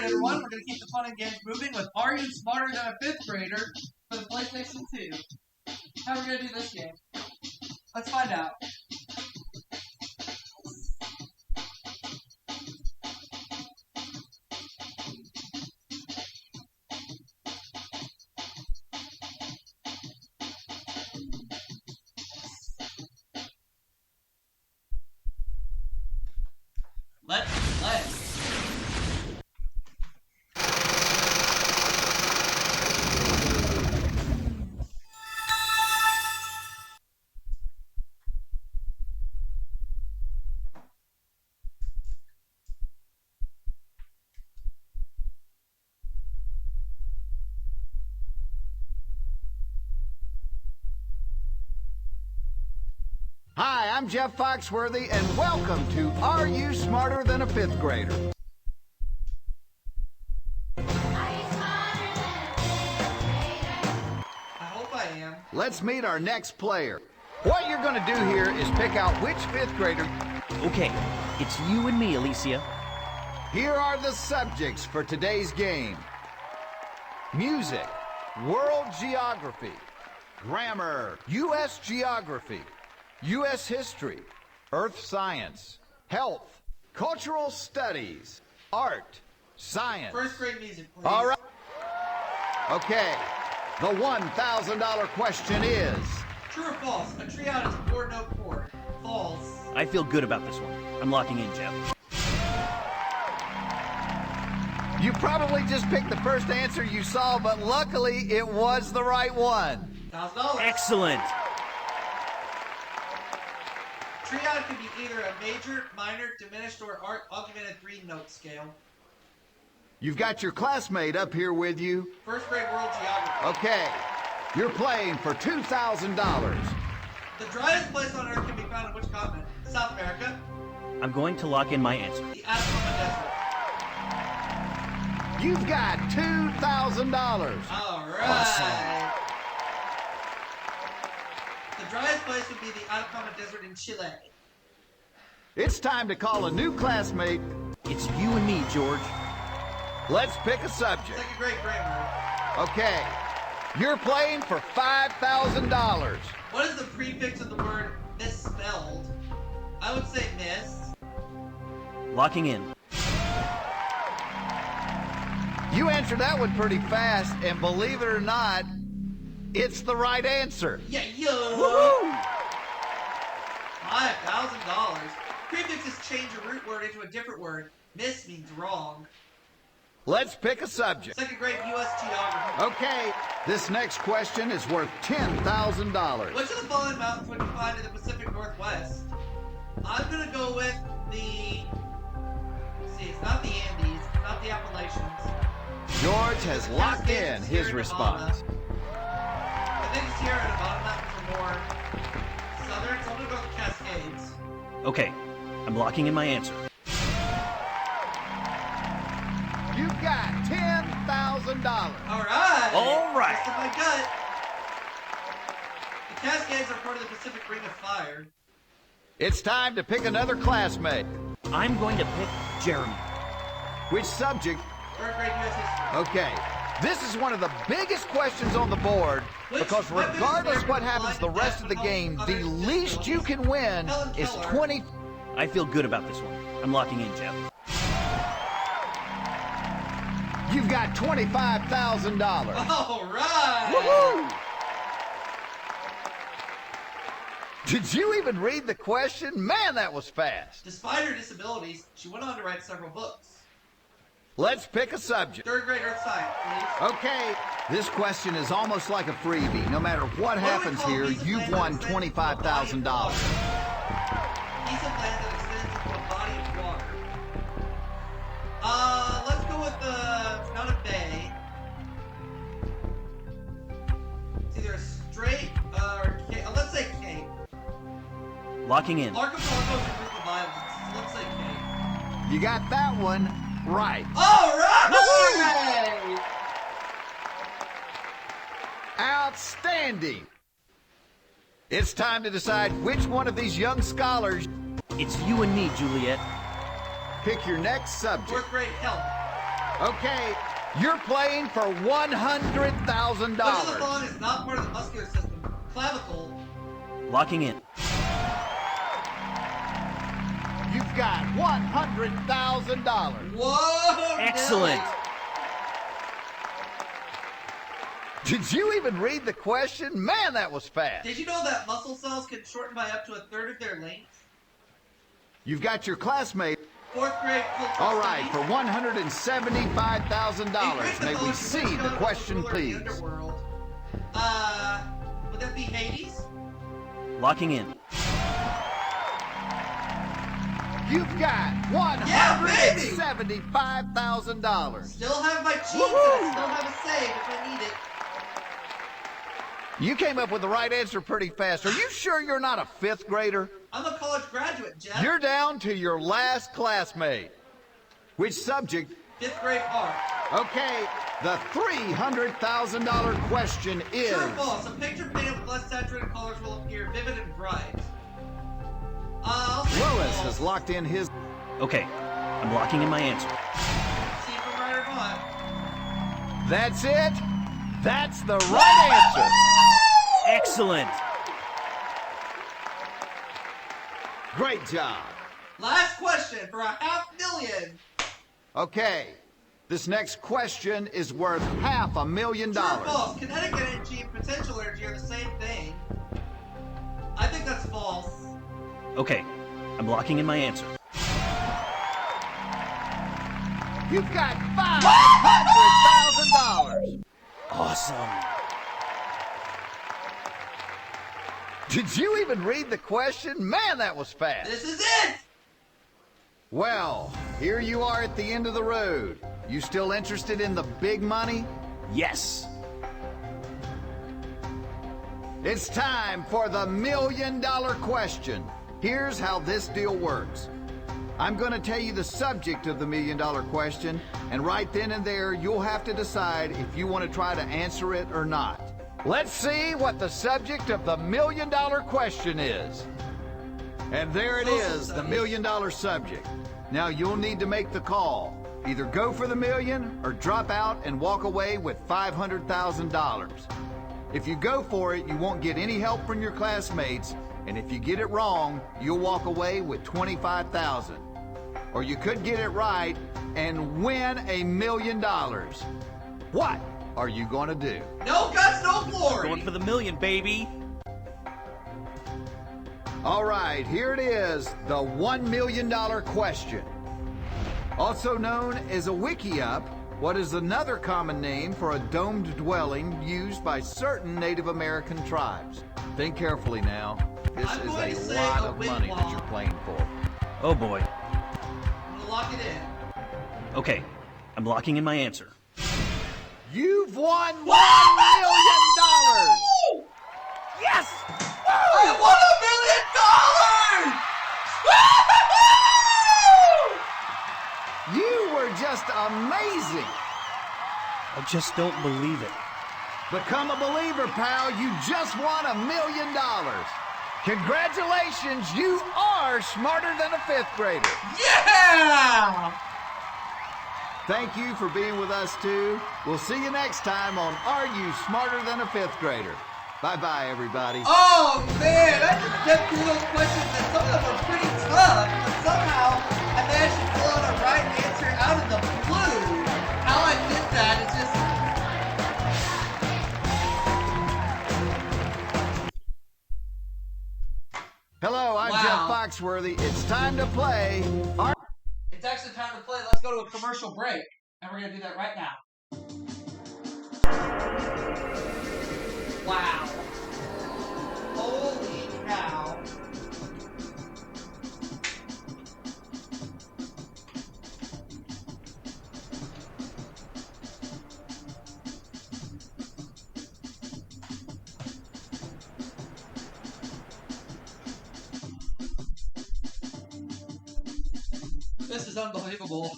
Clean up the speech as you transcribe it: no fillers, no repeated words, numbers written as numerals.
right, everyone, we're going to keep the fun and games moving with Are You Smarter Than a Fifth Grader for the PlayStation 2. How are we going to do this game? Let's find out. Let's play. Hi, I'm Jeff Foxworthy, and welcome to Are You Smarter Than a Fifth Grader? I hope I am. Let's meet our next player. What you're going to do here is pick out which fifth grader. Okay, it's you and me, Alicia. Here are the subjects for today's game: music, world geography, grammar, U.S. geography, U.S. history, earth science, health, cultural studies, art, science. First grade music, please. All right. Okay. The $1,000 question is... True or false? A triad is a four-note chord. False. I feel good about this one. I'm locking in, Jeff. You probably just picked the first answer you saw, but luckily it was the right one. $1,000. Excellent. Triad can be either a major, minor, diminished, or augmented three-note scale. You've got your classmate up here with you. First grade world geography. Okay. You're playing for $2,000. The driest place on Earth can be found in which continent? South America. I'm going to lock in my answer. The Atacama Desert. You've got $2,000. All right. Awesome. The driest place would be the Atacama Desert in Chile. It's time to call a new classmate. It's you and me, George. Let's pick a subject. Second grade grammar. Okay. You're playing for $5,000. What is the prefix of the word misspelled? I would say miss. Locking in. You answered that one pretty fast, and believe it or not, it's the right answer. Yeah, yo! Woohoo! $5,000. Prefixes change a root word into a different word. Miss means wrong. Let's pick a subject. Second grade U.S. geography. Okay, this next question is worth $10,000. Which of the following mountains would you find in the Pacific Northwest? I'm gonna go with the... Let's see, it's not the Andes, it's not the Appalachians. George has locked Cascades in and his Sierra response. Nevada. I think Sierra Nevada mountains are more southern, so I'm gonna go with the Cascades. Okay, I'm locking in my answer. You've got $10,000. Alright! All right. That's in my gut. The Cascades are part of the Pacific Ring of Fire. It's time to pick another classmate. I'm going to pick Jeremy. Which subject? Third grade U.S. history. Okay, this is one of the biggest questions on the board because regardless what happens the rest of the game, the least you can win is 20. I feel good about this one. I'm locking in, Jeff. You've got $25,000. Alright! Woohoo! Did you even read the question? Man, that was fast. Despite her disabilities, she went on to write several books. Let's pick a subject. Third grade Earth Science, please. Okay, this question is almost like a freebie. No matter what happens here, you've won $25,000. Piece of land that extends into a body of water. Let's go with it's not a bay. It's either a strait or let's say cape. Locking in. Archipelago is a group of islands, so let's say cape. You got that one right. Alright! Outstanding. It's time to decide which one of these young scholars. It's you and me, Juliet. Pick your next subject. Fourth grade health. Okay, you're playing for $100,000. Which of the following is not part of the muscular system? Clavicle. Locking in. You've got $100,000. Whoa! Excellent. Billy. Did you even read the question? Man, that was fast. Did you know that muscle cells can shorten by up to 1/3 of their length? You've got your classmate. 4th grade cultural All right, studies. for $175,000, may we see the question, please? Would that be Hades? Locking in. You've got $175,000. Still have my cheats and I still have a save if I need it. You came up with the right answer pretty fast. Are you sure you're not a 5th grader? I'm a college graduate, Jeff. You're down to your last classmate. Which subject? 5th grade art. Okay, the $300,000 question is... True or false? A picture painted with less saturated colors will appear vivid and bright. I'll say Lois false. has locked in his... Okay, I'm locking in my answer. See if I'm right or not. That's it. That's the right answer. Excellent. Great job. Last question for $500,000. Okay, this next question is worth $500,000. True or false? Kinetic energy and potential energy are the same thing. I think that's false. Okay, I'm locking in my answer. You've got $500,000. Awesome. Did you even read the question? Man, that was fast. This is it! Well, here you are at the end of the road. You still interested in the big money? Yes. It's time for the $1 million question. Here's how this deal works. I'm going to tell you the subject of the $1 million question, and right then and there, you'll have to decide if you want to try to answer it or not. Let's see what the subject of the $1 million question is. And there it is, the $1 million subject. Now you'll need to make the call. Either go for the million or drop out and walk away with $500,000. If you go for it, you won't get any help from your classmates, and if you get it wrong, you'll walk away with $25,000. Or you could get it right and win $1 million. What are you going to do? No guts, no glory! Going for the million, baby. All right, here it is, the $1 million question. Also known as a wiki-up, what is another common name for a domed dwelling used by certain Native American tribes? Think carefully now. This I'm going to is a say lot a of money that wigwam. you're playing for. Oh boy. I'm gonna lock it in. Okay, I'm locking in my answer. You've won $1 million! Yes! I won $1 million! You were just amazing! I just don't believe it. Become a believer, pal. You just won $1 million. Congratulations, you are smarter than a 5th grader. Yeah! Thank you for being with us, too. We'll see you next time on Are You Smarter Than a 5th Grader? Bye-bye, everybody. Oh, man! I just kept through those questions, and some of them were pretty tough, but somehow I managed to pull out a right answer out of the blue. How I did that is just... Hello, I'm Wow. Jeff Foxworthy. It's time to play. It's actually time to play. Let's go to a commercial break. And we're going to do that right now. Wow. Holy cow. This is unbelievable.